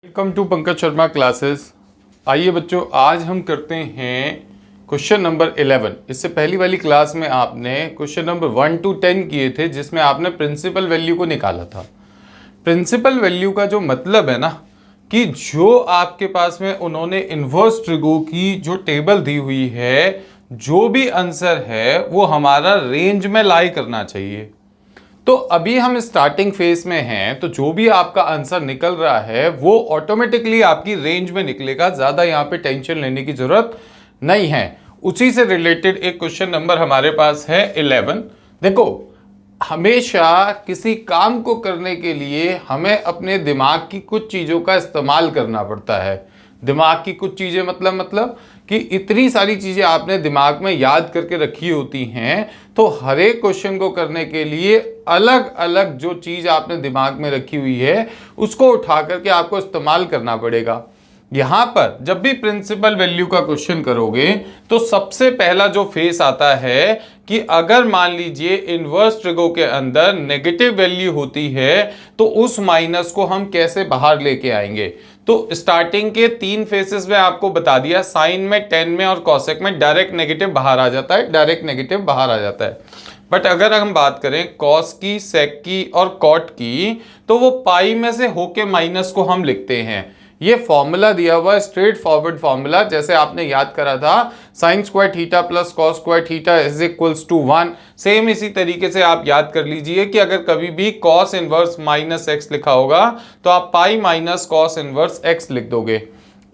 Welcome to Pankaj Sharma classes. आइए बच्चों, आज हम करते हैं क्वेश्चन नंबर 11। इससे पहली वाली क्लास में आपने क्वेश्चन नंबर 1 to 10 किए थे, जिसमें आपने प्रिंसिपल वैल्यू को निकाला था। प्रिंसिपल वैल्यू का जो मतलब है ना, कि जो आपके पास में उन्होंने इन्वर्स ट्रिगो की जो टेबल दी हुई है, जो भी आंसर है वो हमारा रेंज में लाई करना चाहिए। तो अभी हम स्टार्टिंग फेज में हैं, तो जो भी आपका आंसर निकल रहा है वो ऑटोमेटिकली आपकी रेंज में निकलेगा। ज्यादा यहाँ पे टेंशन लेने की जरूरत नहीं है। उसी से रिलेटेड एक क्वेश्चन नंबर हमारे पास है 11। देखो, हमेशा किसी काम को करने के लिए हमें अपने दिमाग की कुछ चीजों का इस्तेमाल करना पड़ता है। दिमाग की कुछ चीजें मतलब कि इतनी सारी चीजें आपने दिमाग में याद करके रखी होती हैं, तो हर एक क्वेश्चन को करने के लिए अलग अलग जो चीज आपने दिमाग में रखी हुई है उसको उठा करके आपको इस्तेमाल करना पड़ेगा। यहां पर जब भी प्रिंसिपल वैल्यू का क्वेश्चन करोगे तो सबसे पहला जो फेस आता है कि अगर मान लीजिए इनवर्स ट्रिगो के अंदर नेगेटिव वैल्यू होती है तो उस माइनस को हम कैसे बाहर लेके आएंगे। तो स्टार्टिंग के 3 फेसेस में आपको बता दिया, साइन में, टेन में और कॉसेक में डायरेक्ट नेगेटिव बाहर आ जाता है, डायरेक्ट नेगेटिव बाहर आ जाता है। बट अगर हम बात करें कॉस की, सेक की और कॉट की, तो वो पाई में से होके माइनस को हम लिखते हैं। ये फॉर्मूला दिया हुआ है, स्ट्रेट फॉरवर्ड फॉर्मूला, जैसे आपने याद करा था sine square theta plus cos square theta is equals to 1। Same इसी तरीके से आप याद कर लीजिए कि अगर कभी भी कॉस इनवर्स माइनस एक्स लिखा होगा तो आप pi minus cos inverse x लिख दोगे।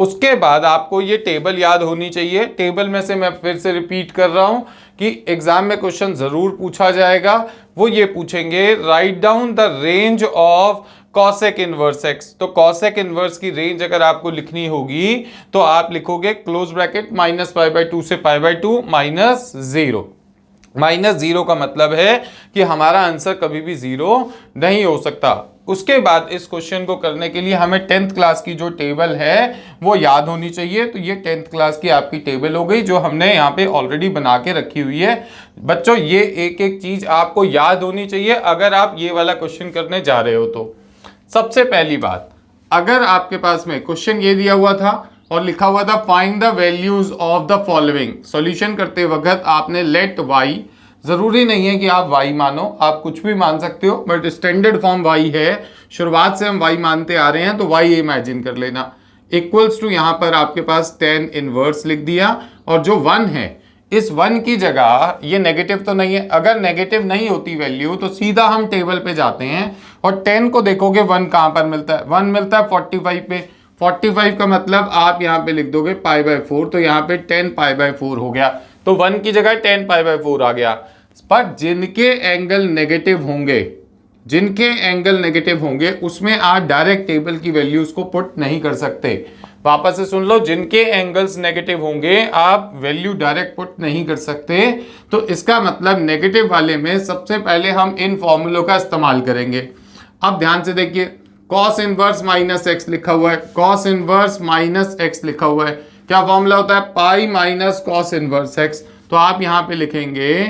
उसके बाद आपको ये टेबल याद होनी चाहिए। टेबल में से मैं फिर से रिपीट कर रहा हूं कि एग्जाम में क्वेश्चन जरूर पूछा जाएगा। वो ये पूछेंगे, write down the range of cosec inverse x. तो कॉसेक इनवर्स की रेंज अगर आपको लिखनी होगी तो आप लिखोगे close bracket minus pi by 2 से पाई बाय 2 माइनस 0। माइनस 0 का मतलब है कि हमारा आंसर कभी भी 0 नहीं हो सकता। उसके बाद इस क्वेश्चन को करने के लिए हमें 10th क्लास की जो टेबल है वो याद होनी चाहिए। तो ये 10th क्लास की आपकी टेबल हो गई, जो हमने यहाँ पे ऑलरेडी बना के रखी हुई है। बच्चों, ये एक एक चीज आपको याद होनी चाहिए अगर आप ये वाला क्वेश्चन करने जा रहे हो। तो सबसे पहली बात, अगर आपके पास में क्वेश्चन ये दिया हुआ था और लिखा हुआ था find the values of the following, solution करते वक्त आपने लेट वाई, जरूरी नहीं है कि आप y मानो, आप कुछ भी मान सकते हो, बट स्टैंडर्ड फॉर्म y है, शुरुआत से हम y मानते आ रहे हैं, तो y इमेजिन कर लेना इक्वल्स टू, यहां पर आपके पास 10 इनवर्स लिख दिया। और जो 1 है, इस 1 की जगह, ये नेगेटिव तो नहीं है, अगर नेगेटिव नहीं होती वैल्यू तो सीधा हम टेबल पे जाते हैं और 10 को देखोगे 1 कहां पर मिलता है, 1 मिलता है 45 पे। 45 का मतलब आप यहां पे लिख दोगे पाई बाय 4, तो यहां पे 10 पाई बाय 4 हो गया। तो 1 की जगह 10 पाई बाय 4 आ गया। पर जिनके एंगल नेगेटिव होंगे, जिनके एंगल नेगेटिव होंगे उसमें आप डायरेक्ट टेबल की वैल्यूज को पुट नहीं कर सकते। वापस से सुन लो, जिनके एंगल्स नेगेटिव होंगे आप वैल्यू डायरेक्ट पुट नहीं कर सकते। तो इसका मतलब नेगेटिव वाले में सबसे पहले हम इन फॉर्मूलों का इस्तेमाल करेंगे। अब ध्यान से देखिए, कॉस इनवर्स माइनस एक्स लिखा हुआ है, कॉस इनवर्स माइनस एक्स लिखा हुआ है, क्या फॉर्मूला होता है, pi minus cos inverse x. तो आप यहां पे लिखेंगे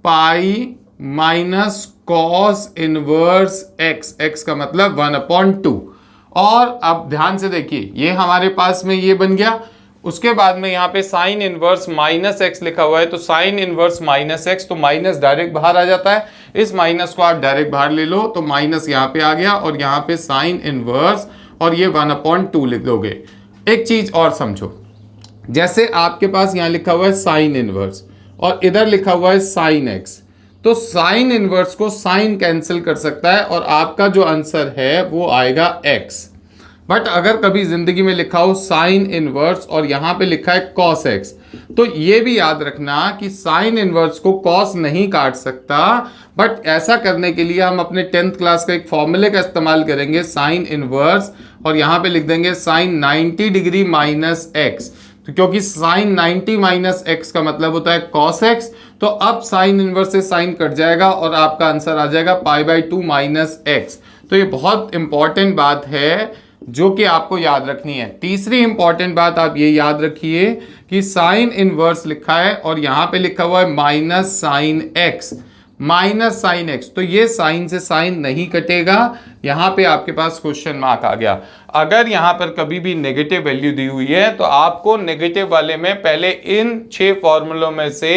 pi minus cos inverse x, x का मतलब 1/2। और अब ध्यान से देखिए, ये हमारे पास में ये बन गया। उसके बाद में यहाँ पे साइन इनवर्स माइनस एक्स लिखा हुआ है, तो साइन इनवर्स माइनस एक्स, तो माइनस डायरेक्ट बाहर आ जाता है। इस माइनस को आप डायरेक्ट बाहर ले लो, तो माइनस यहाँ पे आ गया और यहाँ पे साइन इनवर्स, और ये 1/2 लिख दोगे। एक चीज और समझो, जैसे आपके पास यहाँ लिखा हुआ है साइन इनवर्स और इधर लिखा हुआ है साइन एक्स, तो साइन इनवर्स को साइन कैंसिल कर सकता है और आपका जो आंसर है वो आएगा एक्स। बट अगर कभी जिंदगी में लिखा हो साइन इनवर्स और यहां पे लिखा है कॉस एक्स, तो ये भी याद रखना कि साइन इनवर्स को कॉस नहीं काट सकता। बट ऐसा करने के लिए हम अपने 10th क्लास का एक फॉर्मूले का इस्तेमाल करेंगे, साइन इनवर्स, और यहां पे लिख देंगे साइन 90 डिग्री माइनस एक्स। तो क्योंकि साइन 90 माइनस एक्स का मतलब होता है कॉस एक्स, तो अब साइन इनवर्स से साइन कट जाएगा और आपका आंसर आ जाएगा पाई बाय 2 माइनस एक्स। तो ये बहुत इंपॉर्टेंट बात है जो कि आपको याद रखनी है। तीसरी इंपॉर्टेंट बात आप ये याद रखिए कि साइन इनवर्स लिखा है और यहां पे लिखा हुआ है minus sine x, minus sine x, तो ये साइन से साइन नहीं कटेगा, यहाँ पे आपके पास क्वेश्चन मार्क आ गया। अगर यहाँ पर कभी भी नेगेटिव वैल्यू दी हुई है तो आपको नेगेटिव वाले में पहले इन 6 फॉर्मूलों में से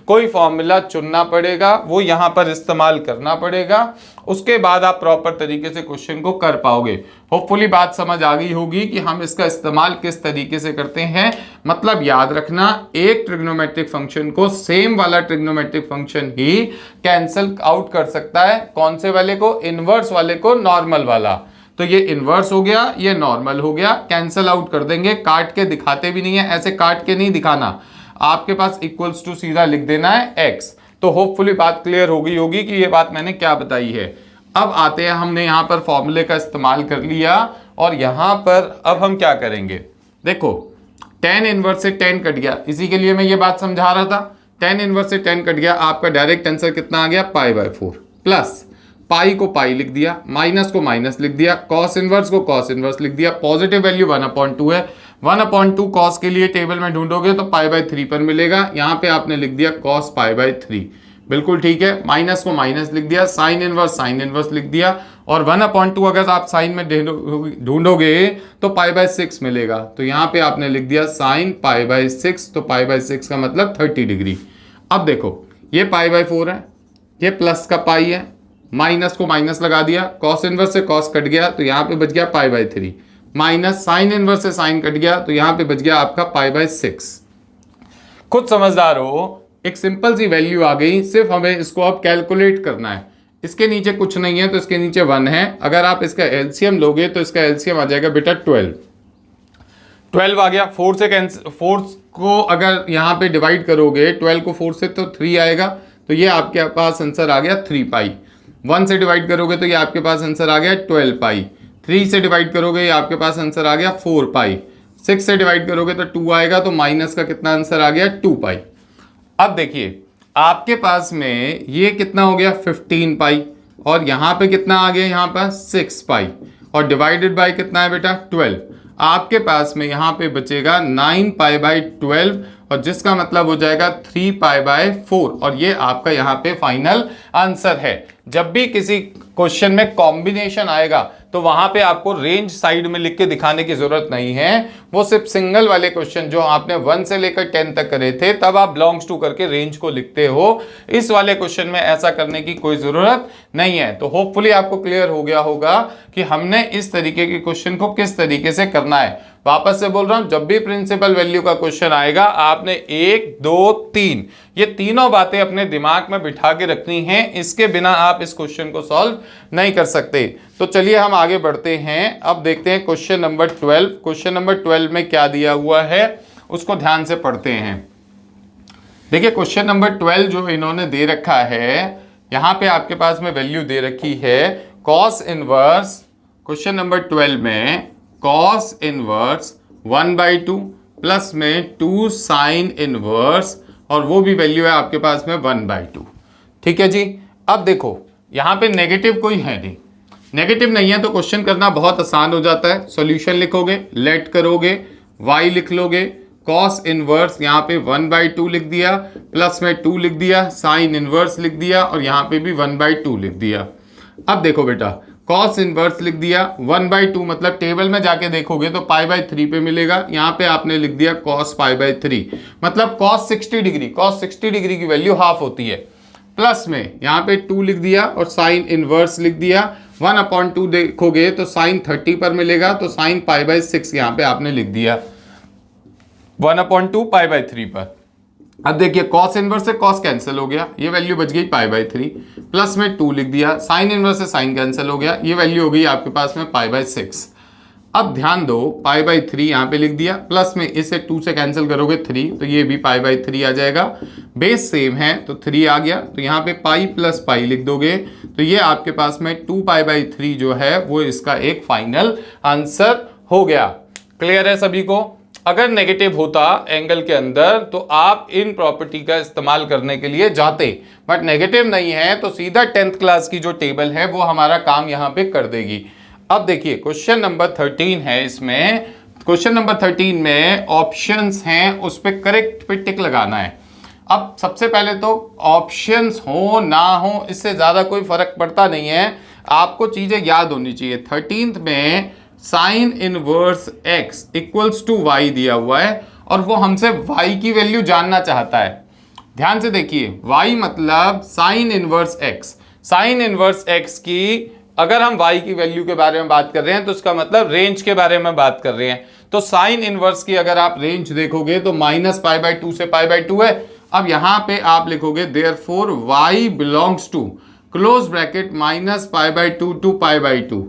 कोई फॉर्मूला चुनना पड़ेगा, वो यहाँ पर इस्तेमाल करना पड़ेगा, उसके बाद आप प्रॉपर तरीके से क्वेश्चन को कर पाओगे। होपफुली बात समझ आ गई होगी कि हम इसका इस्तेमाल किस तरीके से करते हैं। मतलब याद रखना, एक ट्रिग्नोमेट्रिक फंक्शन को सेम वाला ट्रिग्नोमेट्रिक फंक्शन ही कैंसिल आउट कर सकता है। कौन से वाले को? इनवर्स वाले को, नॉर्मल वाला। तो ये इनवर्स हो गया, ये नॉर्मल हो गया, कैंसिल आउट कर देंगे। काट के दिखाते भी नहीं है, ऐसे काट के नहीं दिखाना, आपके पास इक्वल्स टू सीधा लिख देना है x। तो होपफुली बात क्लियर हो गई होगी कि ये बात मैंने क्या बताई है। अब आते हैं, हमने यहां पर फॉर्मूले का इस्तेमाल कर लिया और यहां पर अब हम क्या करेंगे? देखो, tan इनवर्स से tan कट गया, इसी के लिए मैं ये बात समझा रहा था। tan इनवर्स से tan कट गया, आपका डायरेक्ट आंसर कितना आ गया? π/4 प्लस पाई को पाई लिख दिया, माइनस को माइनस लिख दिया, कॉस इनवर्स को कॉस इनवर्स लिख दिया। पॉजिटिव वैल्यू 1/2 है, 1/2 कॉस के लिए टेबल में ढूंढोगे तो π/3 पर मिलेगा। यहाँ पे आपने लिख दिया cos π/3, बिल्कुल ठीक है। माइनस को माइनस लिख दिया, साइन इनवर्स लिख दिया, और 1/2 अगर आप साइन में ढूंढोगे तो π/6 मिलेगा। तो यहाँ पे आपने लिख दिया साइन π/6, तो π/6 का मतलब 30 डिग्री। अब देखो, ये π/4 है, ये प्लस का पाई है, माइनस को माइनस लगा दिया, कॉस इनवर्स से कॉस कट गया तो यहाँ पे बच गया π/3, माइनस साइन इनवर्स से साइन कट गया तो यहाँ पे बच गया आपका π/6। खुद समझदार हो, एक सिंपल सी वैल्यू आ गई, सिर्फ हमें इसको अब कैलकुलेट करना है। इसके नीचे कुछ नहीं है तो इसके नीचे 1 है। अगर आप इसका एलसीएम लोगे तो इसका एलसीएम आ जाएगा बेटा 12 आ गया। 4 को अगर यहाँ पे डिवाइड करोगे, 12 को 4 से तो 3 आएगा, तो ये आपके पास आंसर आ गया 3 पाई। 1 से डिवाइड करोगे तो ये आपके पास आंसर आ गया 12 पाई। 3 से डिवाइड करोगे ये आपके पास आंसर आ गया 4 पाई। 6 से डिवाइड करोगे तो 2 आएगा, तो माइनस का कितना आंसर आ गया? 2 पाई। अब देखिए, आपके पास में ये कितना हो गया? 15 पाई, और यहाँ पे कितना आ गया? यहाँ पर 6 पाई, और डिवाइडेड बाय कितना है बेटा? 12। आपके पास में यहाँ पे बचेगा 9 π/12, और जिसका मतलब हो जाएगा 3 π/4, और ये आपका यहाँ पे फाइनल आंसर है। जब भी किसी क्वेश्चन में कॉम्बिनेशन आएगा तो वहां पे आपको रेंज साइड में लिख के दिखाने की जरूरत नहीं है, वो सिर्फ सिंगल वाले क्वेश्चन जो आपने 1 से लेकर 10 तक करे थे तब आप बिलोंग्स टू करके रेंज को लिखते हो। इस वाले क्वेश्चन में ऐसा करने की कोई जरूरत नहीं है। तो होपफुली आपको क्लियर हो गया होगा कि हमने इस तरीके के क्वेश्चन को किस तरीके से करना है। वापस से बोल रहा हूं, जब भी प्रिंसिपल वैल्यू का क्वेश्चन आएगा आपने 1 2 3 ये तीनों बातें अपने दिमाग में बिठा के रखनी है, इसके बिना आप इस क्वेश्चन को सॉल्व नहीं कर सकते। तो चलिए हम आगे बढ़ते हैं। अब देखते हैं क्वेश्चन नंबर 12। क्वेश्चन नंबर 12 में क्या दिया हुआ है उसको ध्यान से पढ़ते हैं। देखिए, क्वेश्चन नंबर 12 जो इन्होंने दे रखा है, यहां पे आपके पास में वैल्यू दे रखी है कॉस इनवर्स। क्वेश्चन नंबर 12 में कॉस इनवर्स 1/2 प्लस में 2 साइन इनवर्स, और वो भी वैल्यू है आपके पास में 1/2। ठीक है जी। अब देखो, यहां पे नेगेटिव कोई है नहीं, नेगेटिव नहीं है तो क्वेश्चन करना बहुत आसान हो जाता है। सॉल्यूशन लिखोगे, लेट करोगे, y लिख लोगे, कॉस इनवर्स यहाँ पे 1/2 लिख दिया, प्लस में 2 लिख दिया, साइन इनवर्स लिख दिया, और यहाँ पे भी 1/2 लिख दिया। अब देखो बेटा, कॉस इनवर्स लिख दिया, 1/2 मतलब टेबल में जाके देखोगे तो π/3 पे मिलेगा। यहाँ पे आपने लिख दिया cos π/3 मतलब cos 60 डिग्री, cos 60 डिग्री की वैल्यू हाफ होती है। प्लस में यहाँ पे 2 लिख दिया और साइन इनवर्स लिख दिया। 1/2 देखोगे तो साइन 30 पर मिलेगा, तो साइन π/6 यहाँ पे आपने लिख दिया 1/2 π/3 पर। अब देखिए, cos इनवर्स से cos कैंसिल हो गया, ये वैल्यू बच गई π/3, प्लस में 2 लिख दिया, साइन इनवर्स से साइन कैंसिल हो गया, ये वैल्यू हो गई आपके पास में π/6। अब ध्यान दो, π/3 यहाँ पे लिख दिया, प्लस में इसे 2 से कैंसिल करोगे 3, तो ये भी π/3 आ जाएगा। बेस सेम है तो 3 आ गया, तो यहाँ पे पाई प्लस पाई लिख दोगे, तो ये आपके पास में 2π/3 जो है वो इसका एक फाइनल आंसर हो गया। क्लियर है सभी को? अगर नेगेटिव होता एंगल के अंदर तो आप इन प्रॉपर्टी का इस्तेमाल करने के लिए जाते, बट नेगेटिव नहीं है तो सीधा 10th क्लास की जो टेबल है वो हमारा काम यहाँ पे कर देगी। अब देखिए, क्वेश्चन नंबर 13 है। इसमें क्वेश्चन नंबर 13 में ऑप्शंस हैं, उस पर करेक्ट पे टिक लगाना है। अब सबसे पहले तो ऑप्शंस हो ना हो इससे ज़्यादा कोई फर्क पड़ता नहीं है। आपको चीजें याद होनी चाहिए। 13th में sine inverse x equals to Y दिया हुआ है और वो हमसे y की वैल्यू जानना चाहता है। ध्यान से देखिए, y मतलब sign inverse x। Sign inverse x की अगर हम y की वैल्यू के बारे में बात कर रहे हैं तो उसका मतलब रेंज के बारे में बात कर रहे हैं। तो साइन इनवर्स की अगर आप रेंज देखोगे तो -π/2 से π/2 है। अब यहां पे आप लिखोगे therefore y belongs to close bracket -π/2 to π/2।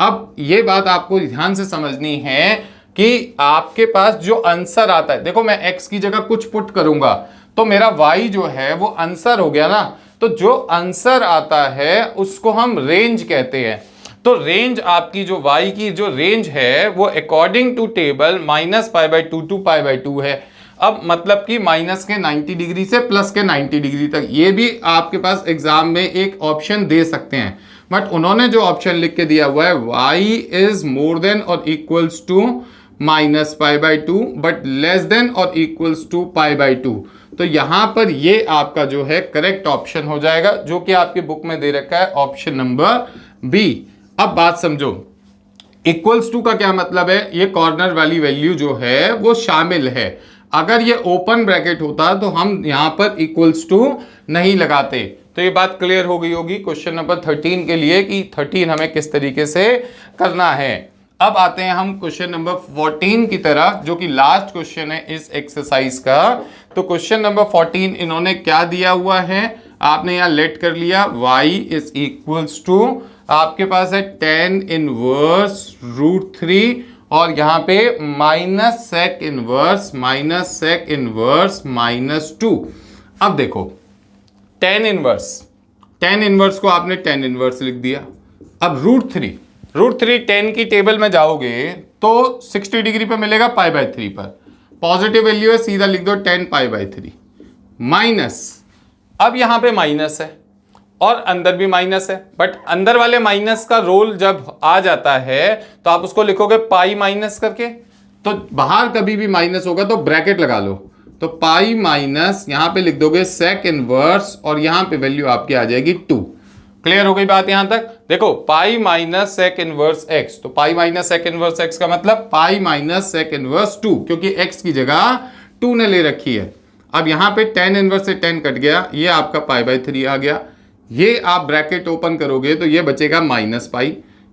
अब ये बात आपको ध्यान से समझनी है कि आपके पास जो आंसर आता है, देखो मैं x की जगह कुछ पुट करूंगा तो मेरा y जो है वो आंसर हो गया ना। तो जो आंसर आता है उसको हम रेंज कहते हैं। तो रेंज आपकी जो y की जो रेंज है वो अकॉर्डिंग टू टेबल -π/2 टू π/2 है। अब मतलब कि माइनस के 90 डिग्री से प्लस के 90 डिग्री तक। ये भी आपके पास एग्जाम में एक ऑप्शन दे सकते हैं, बट उन्होंने जो ऑप्शन लिख के दिया हुआ है y इज मोर देन और equals to -π/2 but less than और इक्वल्स टू π/2। तो यहां पर ये आपका जो है करेक्ट ऑप्शन हो जाएगा, जो कि आपकी बुक में दे रखा है ऑप्शन नंबर बी। अब बात समझो, इक्वल्स टू का क्या मतलब है? ये कॉर्नर वाली वैल्यू जो है वो शामिल है। अगर ये ओपन ब्रैकेट होता तो हम यहां पर इक्वल्स टू नहीं लगाते। तो ये बात क्लियर हो गई होगी क्वेश्चन नंबर 13 के लिए कि 13 हमें किस तरीके से करना है। अब आते हैं हम क्वेश्चन नंबर 14 की तरफ, जो कि लास्ट क्वेश्चन है इस एक्सरसाइज का। तो क्वेश्चन नंबर 14 इन्होंने क्या दिया हुआ है, आपने यहां लेट कर लिया y इज इक्वल्स टू, आपके पास है tan इनवर्स √3 और यहां पे -sec इनवर्स -2। अब देखो tan इनवर्स को आपने tan इनवर्स लिख दिया। अब √3 tan की टेबल में जाओगे तो 60 डिग्री पे मिलेगा π/3 पर। पॉजिटिव वैल्यू है, सीधा लिख दो tan π/3 माइनस। अब यहां पे माइनस है और अंदर भी माइनस है, बट अंदर वाले माइनस का रोल जब आ जाता है तो आप उसको लिखोगे पाई माइनस करके। तो बाहर कभी भी माइनस होगा तो ब्रैकेट लगा लो, तो पाई माइनस यहां पे लिख दोगे sec इनवर्स और यहां पे वैल्यू आपकी आ जाएगी 2। क्लियर हो गई बात यहां तक? देखो pi minus sec inverse x, तो pi minus sec inverse x का मतलब पाई माइनस sec इनवर्स 2, क्योंकि x की जगह 2 ने ले रखी है। अब यहां पे tan इनवर्स से tan कट गया, ये आपका π/3 आ गया। ये आप ब्रैकेट ओपन करोगे तो ये बचेगा -π,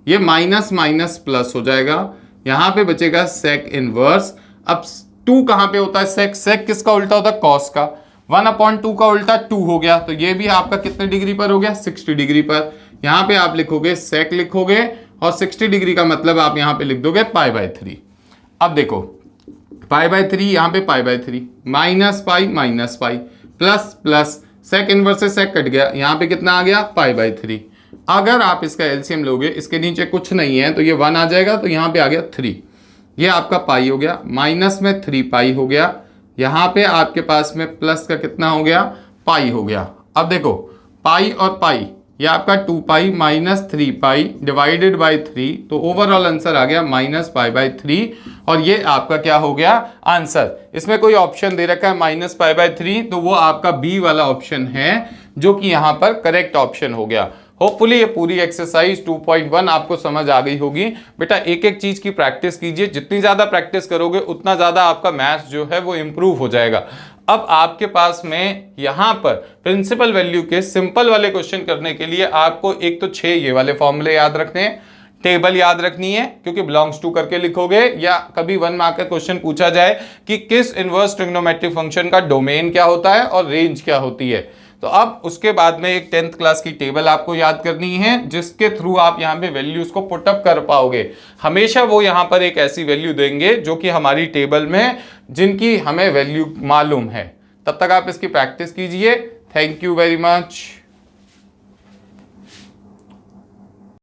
ये माइनस माइनस प्लस हो जाएगा, यहां पे बचेगा sec इनवर्स। अब 2 कहां पे होता है? sec किसका उल्टा होता है? cos का। 1/2 का उल्टा 2 हो गया, तो ये भी आपका कितने डिग्री पर हो गया? 60 डिग्री पर। यहां पे आप लिखोगे sec लिखोगे और 60 डिग्री का मतलब आप यहां पे लिख दोगे π/3। अब देखो π/3 यहां पे π/3 -π प्लस प्लस sec इनवर्स से sec कट गया, यहां पे कितना आ गया? π/3। अगर आप इसका एलसीएम लोगे, इसके नीचे कुछ नहीं है तो ये 1 आ जाएगा, तो यहां पे आ गया 3। ये आपका पाई हो गया, माइनस में 3 पाई हो गया, यहां पे आपके पास में प्लस का कितना हो गया? पाई हो गया। अब देखो पाई और पाई, ये आपका 2 pi minus 3 pi divided by 3, तो ओवरऑल आंसर आ गया -π/3 और ये आपका क्या हो गया? आंसर। इसमें कोई ऑप्शन दे रखा है -π/3, तो वो आपका बी वाला ऑप्शन है, जो कि यहां पर करेक्ट ऑप्शन हो गया। होपफुली ये पूरी एक्सरसाइज 2.1 आपको समझ आ गई होगी। बेटा एक एक चीज की प्रैक्टिस कीजिए, जितनी ज्यादा प्रैक्टिस करोगे उतना ज्यादा आपका मैथ्स जो है वो इंप्रूव हो जाएगा। अब आपके पास में यहां पर प्रिंसिपल वैल्यू के सिंपल वाले क्वेश्चन करने के लिए आपको एक तो 6 ये वाले फॉर्मूले याद रखने हैं, टेबल याद रखनी है क्योंकि बिलोंग्स टू करके लिखोगे, या कभी 1 मार्क का क्वेश्चन पूछा जाए कि किस इनवर्स ट्रिग्नोमेट्रिक फंक्शन का डोमेन क्या होता है और रेंज क्या होती है। तो अब उसके बाद में एक 10th क्लास की टेबल आपको याद करनी है, जिसके थ्रू आप यहाँ पे वैल्यूज को पुटअप कर पाओगे। हमेशा वो यहाँ पर एक ऐसी वैल्यू देंगे जो कि हमारी टेबल में जिनकी हमें वैल्यू मालूम है। तब तक आप इसकी प्रैक्टिस कीजिए। Thank you very much.